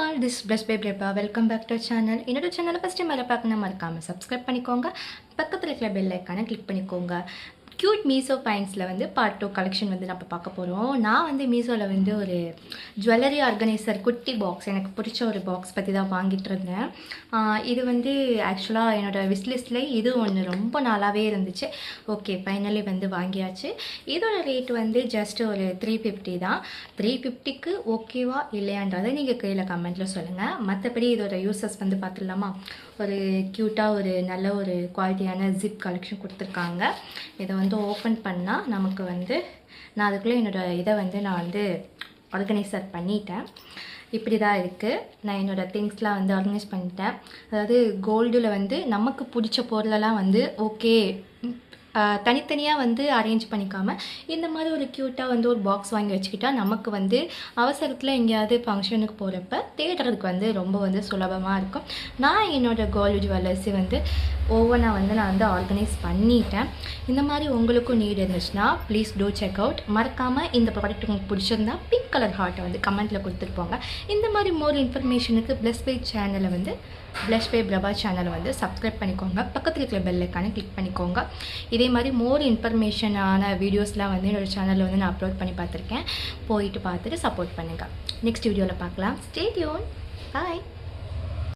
all, this is Blessed by Breba. Welcome back to our channel. என்னோட சேனலை first time பார்க்கணும் மறக்காமல் subscribe பண்ணிக்கோங்க. பக்கத்தில் இருக்கிற பெல் ஐக்கானை கிளிக் பண்ணிக்கோங்க. க்யூட் மீஷோ ஃபைன்ஸில் வந்து பார்ட் 2 கலெக்ஷன் வந்து நம்ம பார்க்க போகிறோம். நான் வந்து மீஷோவில் வந்து ஒரு ஜுவல்லரி ஆர்கனைசர் குட்டி பாக்ஸ், எனக்கு பிடிச்ச ஒரு பாக்ஸ் பற்றி தான் வாங்கிட்டு இருந்தேன். இது வந்து ஆக்சுவலாக என்னோடய விஷ்லிஸ்ட்டில் இது ஒன்று ரொம்ப நாளாகவே இருந்துச்சு. ஓகே, ஃபைனலி வந்து வாங்கியாச்சு. இதோட ரேட் வந்து ஜஸ்ட் ஒரு 350 தான். 350க்கு ஓகேவா இல்லையான்றதை நீங்கள் கீழே கமெண்ட்டில் சொல்லுங்கள். மற்றபடி இதோட யூசஸ் வந்து பார்த்துடலாமா? ஒரு க்யூட்டாக ஒரு நல்ல ஒரு குவாலிட்டியான ஜிப் கலெக்ஷன் கொடுத்துருக்காங்க. இதை வந்து ஓப்பன் பண்ணால் நமக்கு வந்து நான் அதுக்குள்ளே இதை வந்து நான் வந்து ஆர்கனைசர் பண்ணிட்டேன். இப்படி தான் இருக்குது. நான் என்னோடய திங்ஸ்லாம் வந்து ஆர்கனைஸ் பண்ணிட்டேன். அதாவது கோல்டில் வந்து நமக்கு பிடிச்ச பொருளெல்லாம் வந்து ஓகே தனித்தனியாக வந்து அரேஞ்ச் பண்ணிக்காமல் இந்த மாதிரி ஒரு க்யூட்டாக வந்து ஒரு பாக்ஸ் வாங்கி வச்சுக்கிட்டால் நமக்கு வந்து அவசரத்தில் எங்கேயாவது ஃபங்க்ஷனுக்கு போகிறப்ப தேடுறதுக்கு வந்து ரொம்ப வந்து சுலபமாக இருக்கும். நான் என்னோடய கோல்டு ஜுவல்லர்ஸை வந்து ஒவ்வொன்றா வந்து நான் வந்து ஆர்கனைஸ் பண்ணிட்டேன். இந்த மாதிரி உங்களுக்கும் நீட் இருந்துச்சுன்னா ப்ளீஸ் டூ செக் அவுட். மறக்காமல் இந்த ப்ராடக்ட் உங்களுக்கு பிடிச்சிருந்தா பிங்க் கலர் ஹார்ட்டை வந்து கமெண்ட்டில் கொடுத்துருப்போங்க. இந்த மாதிரி மோர் இன்ஃபர்மேஷனுக்கு Blessed by சேனலை வந்து Blessed by Breba சேனலை வந்து சப்ஸ்கிரைப் பண்ணிக்கோங்க. பக்கத்தில் இருக்கிற பெல் ஐக்கானை கிளிக் பண்ணிக்கோங்க. இதே மாதிரி மோர் இன்ஃபர்மேஷனான வீடியோஸ்லாம் வந்து என்னோடய சேனலில் வந்து நான் அப்லோட் பண்ணி பார்த்துருக்கேன். போயிட்டு பார்த்துட்டு சப்போர்ட் பண்ணுங்கள். நெக்ஸ்ட் வீடியோவில் பார்க்கலாம். Stay tune. பாய்.